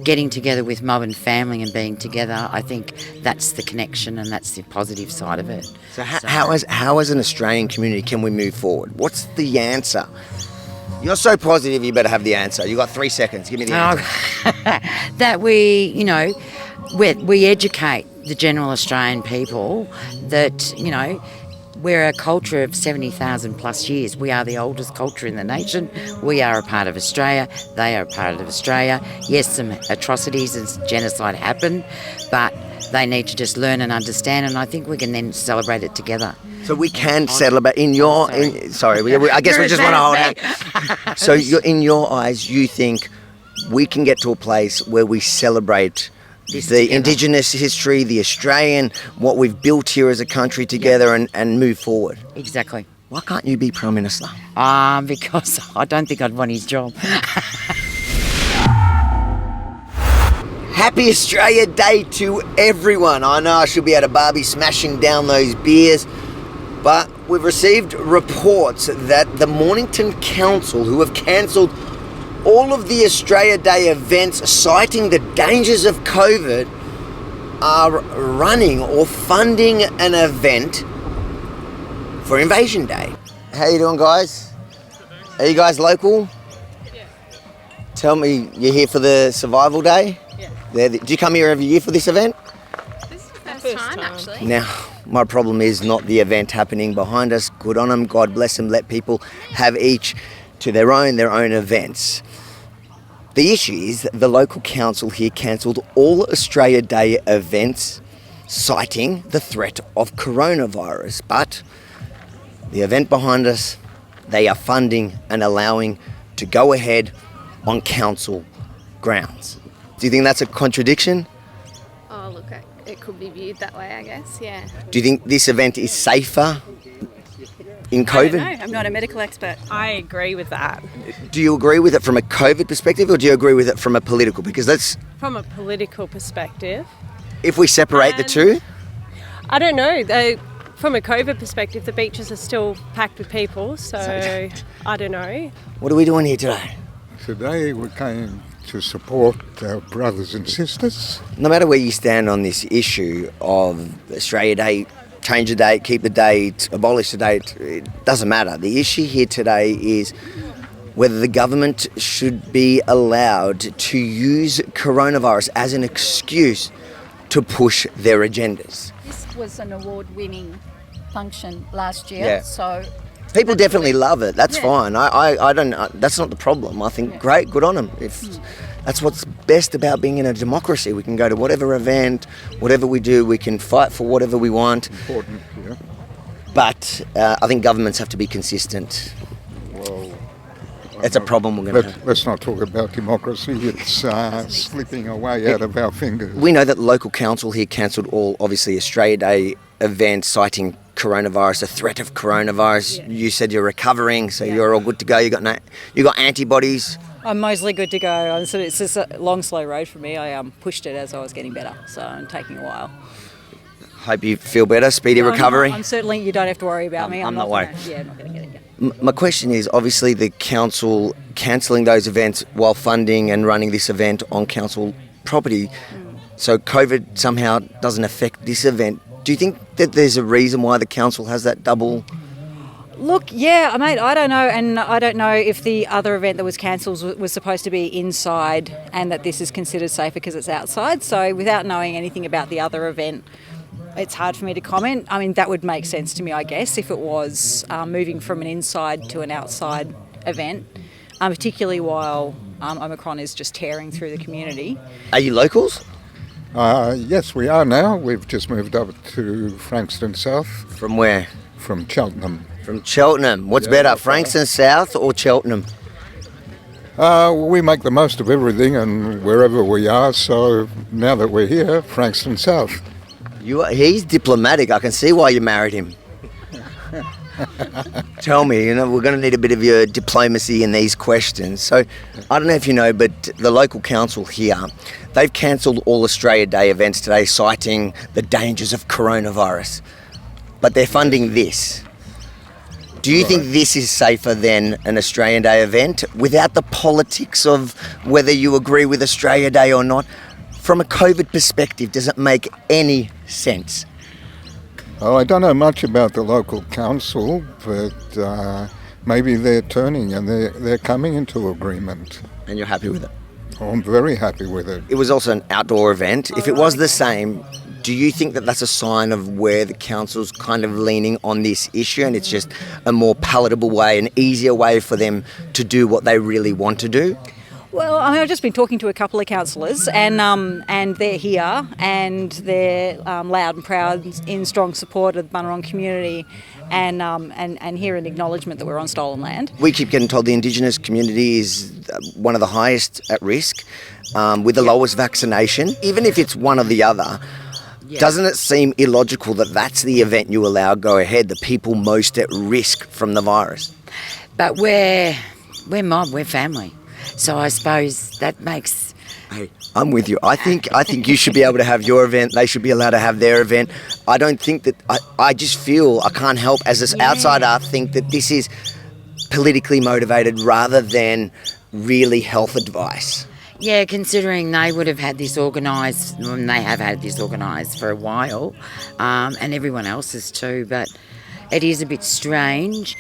getting together with mum and family and being together, I think that's the connection and that's the positive side of it. So how as an Australian community can we move forward? What's the answer? You're so positive, you better have the answer. You got 3 seconds. Give me the answer. That we educate the general Australian people that, we're a culture of 70,000 plus years. We are the oldest culture in the nation. We are a part of Australia. They are a part of Australia. Yes, some atrocities and genocide happen, but they need to just learn and understand, and I think we can then celebrate it together. So we can celebrate I guess we just want to hold out. So in your eyes, you think we can get to a place where we celebrate the Indigenous history, the Australian, what we've built here as a country together, and move forward? Exactly. Why can't you be Prime Minister? Because I don't think I'd want his job. Happy Australia Day to everyone. I know I should be at a barbie smashing down those beers, but we've received reports that the Mornington Council, who have cancelled all of the Australia Day events citing the dangers of COVID, are running or funding an event for Invasion Day. How you doing, guys? Are you guys local? Yeah. Tell me, you're here for the Survival Day? Yeah. Do you come here every year for this event? This is the first time, actually. Now, my problem is not the event happening behind us. Good on them. God bless them. Let people have each to their own events. The issue is that the local council here cancelled all Australia Day events citing the threat of coronavirus. But the event behind us, they are funding and allowing to go ahead on council grounds. Do you think that's a contradiction? Oh, look, it could be viewed that way, I guess, yeah. Do you think this event is safer in COVID? I don't know. I'm not a medical expert. I agree with that. Do you agree with it from a COVID perspective, or do you agree with it from a political? Because that's... From a political perspective. If we separate the two? I don't know. From a COVID perspective, the beaches are still packed with people, so I don't know. What are we doing here today? Today we came to support our brothers and sisters. No matter where you stand on this issue of Australia Day, change the date, keep the date, abolish the date, it doesn't matter. The issue here today is whether the government should be allowed to use coronavirus as an excuse to push their agendas. This was an award-winning function last year, so... People definitely love it. That's fine. I don't. That's not the problem. I think great, good on them. That's what's best about being in a democracy. We can go to whatever event, whatever we do. We can fight for whatever we want. Important, yeah. But I think governments have to be consistent. Well, it's a problem we're going to have. Let's not talk about democracy. It's slipping away out of our fingers. We know that the local council here cancelled all, obviously, Australia Day events citing coronavirus, a threat of coronavirus. Yeah. You said you're recovering, so you're all good to go. You got antibodies. I'm mostly good to go. It's just a long, slow road for me. I pushed it as I was getting better, so I'm taking a while. Hope you feel better. Speedy recovery. I'm certainly. You don't have to worry about me. I'm not worried. I'm not going to get it. My question is, obviously, the council cancelling those events while funding and running this event on council property. So COVID somehow doesn't affect this event. Do you think that there's a reason why the council has that double? Look, yeah, mate, I don't know, and I don't know if the other event that was cancelled was supposed to be inside and that this is considered safer because it's outside. So without knowing anything about the other event, it's hard for me to comment. I mean, that would make sense to me, I guess, if it was moving from an inside to an outside event, particularly while Omicron is just tearing through the community. Are you locals? Yes, we are now. We've just moved up to Frankston South. From where? From Cheltenham. From Cheltenham. What's better, Frankston South or Cheltenham? We make the most of everything and wherever we are, so now that we're here, Frankston South. He's diplomatic. I can see why you married him. Tell me, we're going to need a bit of your diplomacy in these questions. So, I don't know if you know, but the local council here, they've cancelled all Australia Day events today, citing the dangers of coronavirus. But they're funding this. Do you think this is safer than an Australian Day event without the politics of whether you agree with Australia Day or not? From a COVID perspective, does it make any sense? Oh, I don't know much about the local council, but maybe they're turning and they're coming into agreement. And you're happy with it? Oh, I'm very happy with it. It was also an outdoor event. If it was the same, do you think that that's a sign of where the council's kind of leaning on this issue and it's just a more palatable way, an easier way for them to do what they really want to do? Well, I mean, I've just been talking to a couple of councillors, and they're here, and they're loud and proud in strong support of the Bunurong community, and here in acknowledgement that we're on stolen land. We keep getting told the Indigenous community is one of the highest at risk, with the lowest vaccination. Even if it's one or the other, doesn't it seem illogical that that's the event you allow go ahead, the people most at risk from the virus? But we're mob, we're family. So I suppose that makes... Hey, I'm with you. I think you should be able to have your event. They should be allowed to have their event. I don't think that... I just feel, I can't help as an outsider think that this is politically motivated rather than really health advice. Yeah, considering they would have had this organised, and they have had this organised for a while, and everyone else is too, but it is a bit strange.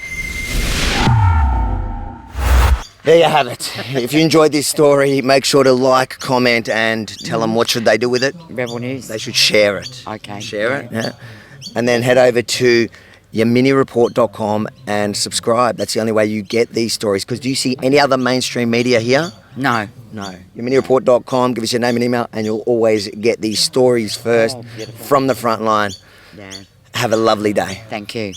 There you have it. If you enjoyed this story, make sure to like, comment, and tell them what should they do with it. Rebel News. They should share it. Okay. Share it, yeah. And then head over to yourminireport.com and subscribe. That's the only way you get these stories. Because do you see any other mainstream media here? No. No. Yourminireport.com, give us your name and email, and you'll always get these stories first from the front line. Yeah. Have a lovely day. Thank you.